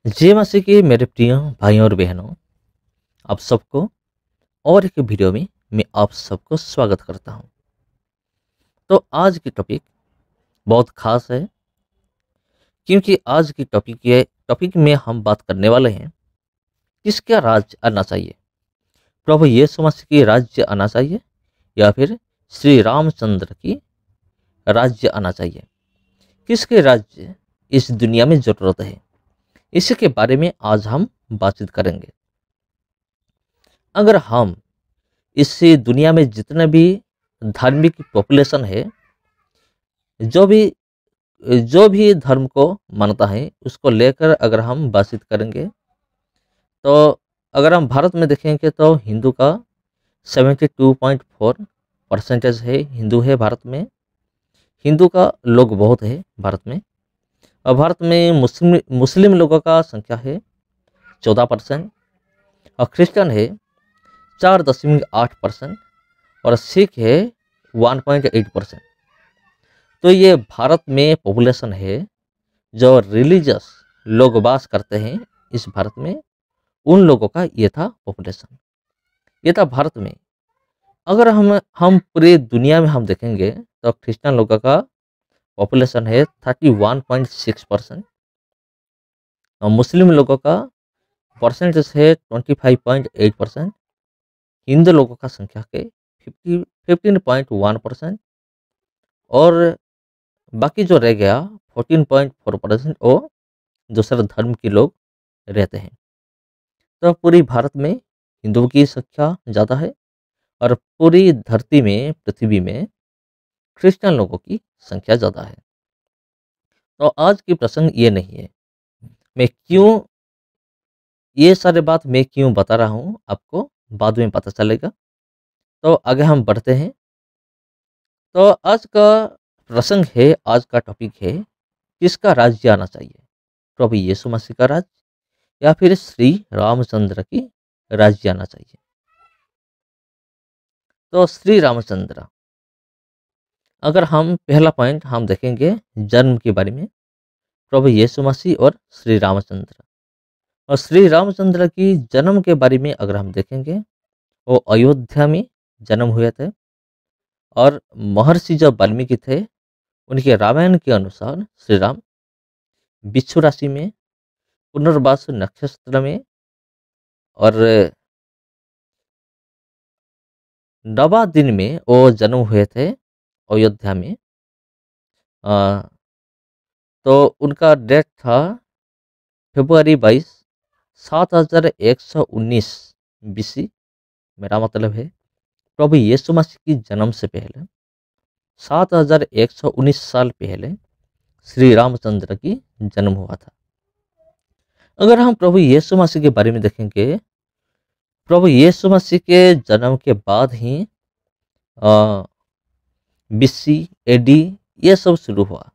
जय मसीह के मेरे प्रिय भाइयों और बहनों, आप सबको और एक वीडियो में मैं आप सबको स्वागत करता हूं। तो आज की टॉपिक बहुत खास है, क्योंकि आज की टॉपिक में हम बात करने वाले हैं किसका राज्य आना चाहिए। प्रभु यीशु मसीह की राज्य आना चाहिए या फिर श्री रामचंद्र की राज्य आना चाहिए। किसके राज्य इस दुनिया में जरूरत है, इसके बारे में आज हम बातचीत करेंगे। अगर हम इस दुनिया में जितने भी धार्मिक पॉपुलेशन है, जो भी जो भी धर्म को मानता है, उसको लेकर अगर हम बातचीत करेंगे, तो अगर हम भारत में देखेंगे तो हिंदू का 72.4% है, हिंदू है भारत में। हिंदू का लोग बहुत है भारत में। और भारत में मुस्लिम लोगों का संख्या है 14%, और क्रिश्चियन है 4.8%, और सिख है 1.8%। तो ये भारत में पॉपुलेशन है, जो रिलीजियस लोग वास करते हैं इस भारत में, उन लोगों का ये था पॉपुलेशन, ये था भारत में। अगर हम पूरी दुनिया में हम देखेंगे तो क्रिश्चियन लोगों का पॉपुलेशन है 31.6%, और मुस्लिम लोगों का परसेंटेज है 25.8%, हिंदू लोगों का संख्या के 15.1%, और बाकी जो रह गया 14.4% वो दूसरे धर्म के लोग रहते हैं। तो पूरी भारत में हिंदुओं की संख्या ज़्यादा है, और पूरी धरती में, पृथ्वी में क्रिश्चियन लोगों की संख्या ज़्यादा है। तो आज की प्रसंग ये नहीं है, मैं क्यों ये सारे बात मैं क्यों बता रहा हूँ आपको बाद में पता चलेगा। तो आगे हम बढ़ते हैं। तो आज का प्रसंग है, आज का टॉपिक है, किसका राज्य आना चाहिए, प्रभु यीशु मसीह का राज्य या फिर श्री रामचंद्र की राज्य आना चाहिए। तो श्री रामचंद्र, अगर हम पहला पॉइंट हम देखेंगे जन्म के बारे में, प्रभु यीशु मसीह और श्री रामचंद्र। और श्री रामचंद्र की जन्म के बारे में अगर हम देखेंगे, वो अयोध्या में जन्म हुए थे, और महर्षि जो वाल्मीकि थे, उनके रामायण के अनुसार श्री राम बिच्छू राशि में पुनर्वासु नक्षत्र में और नवा दिन में वो जन्म हुए थे अयोध्या में। अ, तो उनका डेट था February 22, 7119 BC। मेरा मतलब है प्रभु यीशु मसीह की जन्म से पहले 7119 साल पहले श्री रामचंद्र की जन्म हुआ था। अगर हम प्रभु यीशु मसीह के बारे में देखेंगे, प्रभु यीशु मसीह के जन्म के बाद ही BC AD ये सब शुरू हुआ।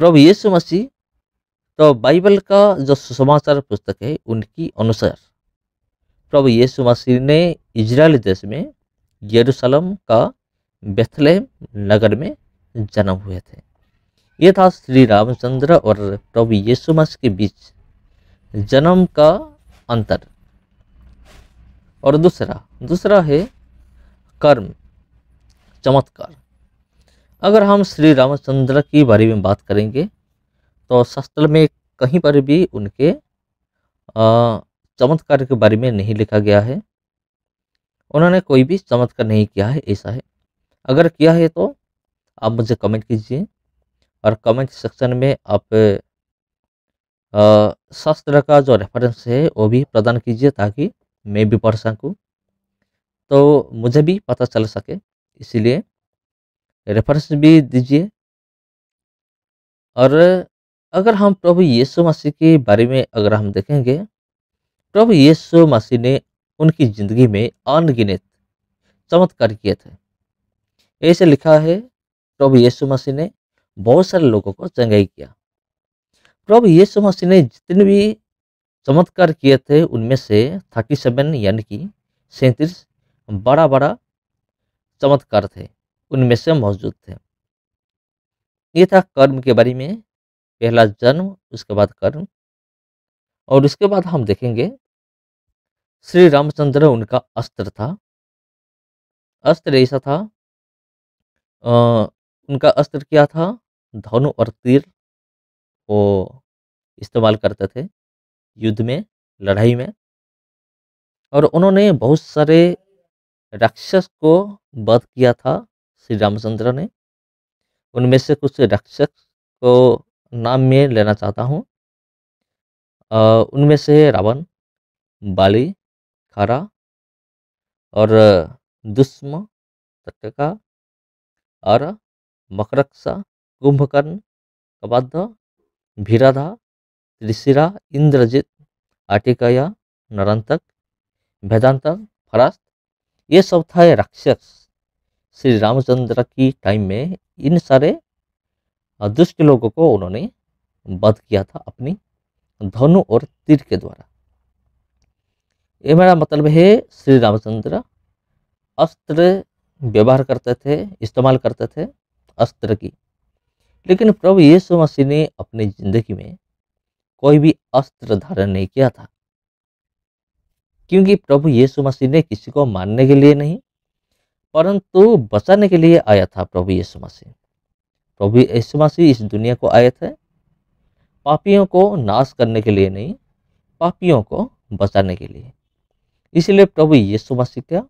प्रभु यीशु मसीह, तो बाइबल का जो सुसमाचार पुस्तक है उनकी अनुसार प्रभु यीशु मसीह ने इजराइल देश में यरूशलेम का बेथलेहम नगर में जन्म हुए थे। ये था श्री रामचंद्र और प्रभु यीशु मसीह के बीच जन्म का अंतर। और दूसरा है कर्म, चमत्कार। अगर हम श्री रामचंद्र की बारे में बात करेंगे, तो शास्त्र में कहीं पर भी उनके चमत्कार के बारे में नहीं लिखा गया है। उन्होंने कोई भी चमत्कार नहीं किया है, ऐसा है। अगर किया है तो आप मुझे कमेंट कीजिए, और कमेंट सेक्शन में आप शास्त्र का जो रेफरेंस है वो भी प्रदान कीजिए, ताकि मैं भी पढ़ सकूँ, तो मुझे भी पता चल सके। इसीलिए रेफरेंस भी दीजिए। और अगर हम प्रभु यीशु मसीह के बारे में अगर हम देखेंगे, प्रभु यीशु मसीह ने उनकी ज़िंदगी में अनगिनत चमत्कार किए थे। ऐसे लिखा है, प्रभु यीशु मसीह ने बहुत सारे लोगों को चंगाई किया। प्रभु यीशु मसीह ने जितने भी चमत्कार किए थे, उनमें से 37 यानी कि 37 बड़ा बड़ा चमत्कार थे, उनमें से मौजूद थे। ये था कर्म के बारे में पहला जन्म, उसके बाद कर्म, और उसके बाद हम देखेंगे श्री रामचंद्र उनका अस्त्र था। अस्त्र ऐसा था, अ, उनका अस्त्र क्या था? धनु और तीर वो इस्तेमाल करते थे युद्ध में, लड़ाई में। और उन्होंने बहुत सारे राक्षस को वध किया था श्री रामचंद्र ने। उनमें से कुछ राक्षस को नाम में लेना चाहता हूँ। उनमें से रावण, बाली, खरा और दुष्म, तटका और मकरक्षा, कुंभकर्ण, कबद्ध, भीराधा, त्रिशिरा, इंद्रजित, आटिकया, नरंतक, वेदांतक, फरास्त, ये सब था राक्षस। श्री रामचंद्र की टाइम में इन सारे दुष्ट लोगों को उन्होंने वध किया था अपनी धनु और तीर के द्वारा। ये मेरा मतलब है, श्री रामचंद्र अस्त्र व्यवहार करते थे, इस्तेमाल करते थे अस्त्र की। लेकिन प्रभु यीशु मसीह ने अपनी जिंदगी में कोई भी अस्त्र धारण नहीं किया था, क्योंकि प्रभु यीशु मसीह ने किसी को मारने के लिए नहीं, परंतु बचाने के लिए आया था। प्रभु यीशु मसीह इस दुनिया को आए थे पापियों को नाश करने के लिए नहीं, पापियों को बचाने के लिए। इसलिए प्रभु यीशु मसीह का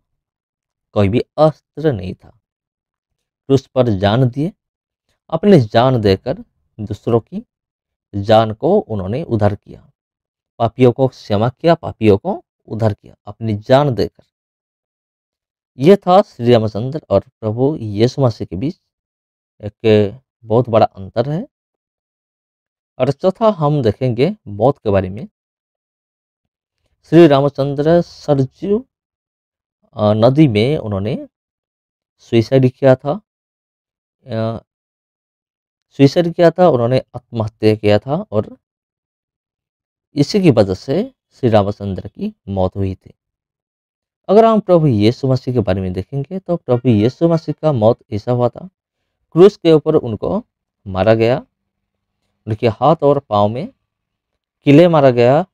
कोई भी अस्त्र नहीं था। क्रूस पर जान दिए, अपनी जान देकर दूसरों की जान को उन्होंने उद्धार किया, पापियों को क्षमा किया, पापियों को उद्धार किया अपनी जान देकर। यह था श्री रामचंद्र और प्रभु यीशु मसीह के बीच एक बहुत बड़ा अंतर है। और चौथा हम देखेंगे मौत के बारे में। श्री रामचंद्र सरजू नदी में उन्होंने सुइसाइड किया था, उन्होंने आत्महत्या किया था, और इसी की वजह से श्री रामचंद्र की मौत हुई थी। अगर हम प्रभु यीशु मसीह के बारे में देखेंगे तो प्रभु यीशु मसीह का मौत ऐसा हुआ था, क्रूस के ऊपर उनको मारा गया, उनके हाथ और पाँव में किले मारा गया,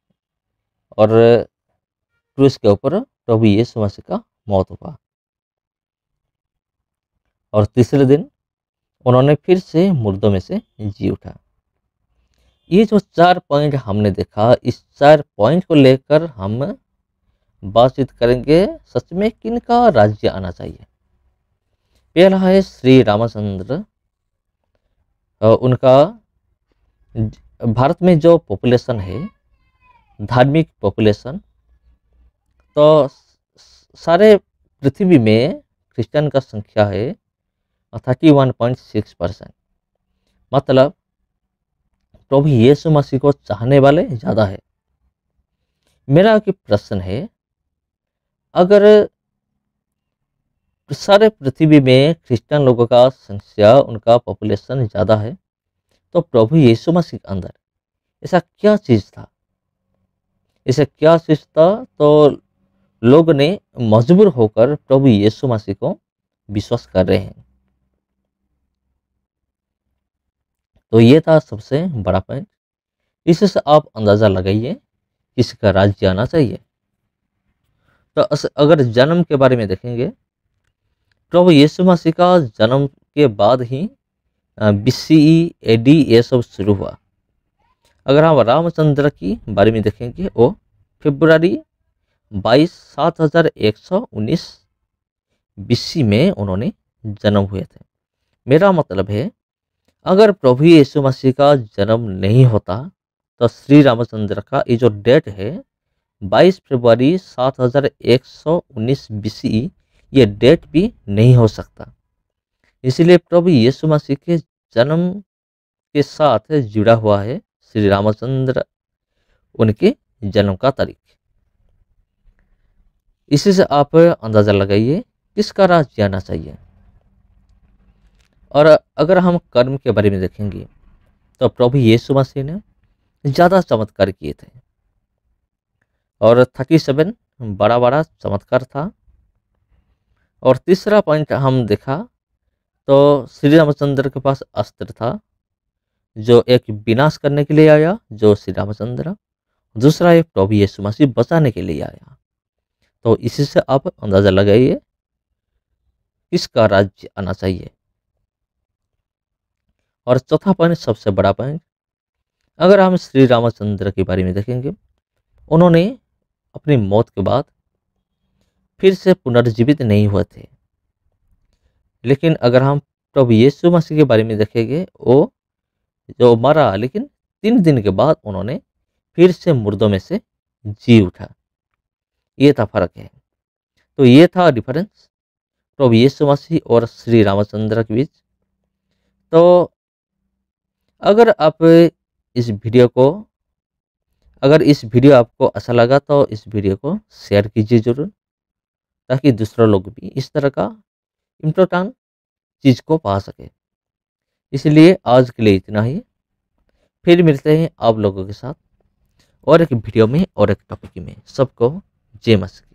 और क्रूस के ऊपर प्रभु यीशु मसीह का मौत हुआ। और तीसरे दिन उन्होंने फिर से मुर्दों में से जी उठा। ये जो 4 पॉइंट हमने देखा, इस 4 पॉइंट को लेकर हम बातचीत करेंगे सच में किनका राज्य आना चाहिए। पहला है श्री रामचंद्र। उनका भारत में जो पॉपुलेशन है, धार्मिक पॉपुलेशन, तो सारे पृथ्वी में क्रिश्चियन का संख्या है 31.6%। मतलब प्रभु यीशु मसीह को चाहने वाले ज़्यादा है। मेरा एक प्रश्न है, अगर सारे पृथ्वी में क्रिश्चियन लोगों का संख्या, उनका पॉपुलेशन ज़्यादा है, तो प्रभु यीशु मसीह के अंदर ऐसा क्या चीज़ था? तो लोग ने मजबूर होकर प्रभु यीशु मसीह को विश्वास कर रहे हैं। तो ये था सबसे बड़ा पॉइंट। इससे आप अंदाज़ा लगाइए किसका राज्य आना चाहिए। तो अगर जन्म के बारे में देखेंगे, प्रभु यीशु मसीह का जन्म के बाद ही BCE AD ये सब शुरू हुआ। अगर हम रामचंद्र की बारे में देखेंगे, वो फरवरी 22 7119 BC में उन्होंने जन्म हुए थे। मेरा मतलब है, अगर प्रभु यीशु मसीह का जन्म नहीं होता तो श्री रामचंद्र का ये जो डेट है 22 फरवरी 7119 BCE, ये डेट भी नहीं हो सकता। इसलिए प्रभु यीशु मसीह के जन्म के साथ जुड़ा हुआ है श्री रामचंद्र, उनके जन्म का तारीख। इसी से आप अंदाज़ा लगाइए किसका राज्य आना चाहिए। और अगर हम कर्म के बारे में देखेंगे तो प्रभु यीशु मसीह ने ज़्यादा चमत्कार किए थे, और 37 बड़ा बड़ा चमत्कार था। और तीसरा पॉइंट हम देखा तो श्री रामचंद्र के पास अस्त्र था, जो एक विनाश करने के लिए आया जो श्री रामचंद्र, दूसरा एक प्रभु यीशु मसीह बचाने के लिए आया। तो इसी से आप अंदाजा लगाइए किसका राज्य आना चाहिए। और चौथा पॉइंट, सबसे बड़ा पॉइंट, अगर हम श्री रामचंद्र के बारे में देखेंगे, उन्होंने अपनी मौत के बाद फिर से पुनर्जीवित नहीं हुए थे। लेकिन अगर हम प्रभु यीशु मसीह के बारे में देखेंगे, वो जो मरा लेकिन 3 दिन के बाद उन्होंने फिर से मुर्दों में से जी उठा। ये था फर्क है। तो ये था डिफरेंस प्रभु यीशु मसीह और श्री रामचंद्र के बीच। तो अगर आप इस वीडियो को अगर इस वीडियो आपको अच्छा लगा तो इस वीडियो को शेयर कीजिए ज़रूर, ताकि दूसरे लोग भी इस तरह का इम्पोर्टेंट चीज़ को पा सके। इसलिए आज के लिए इतना ही, फिर मिलते हैं आप लोगों के साथ और एक वीडियो में और एक टॉपिक में। सबको जय मसीह।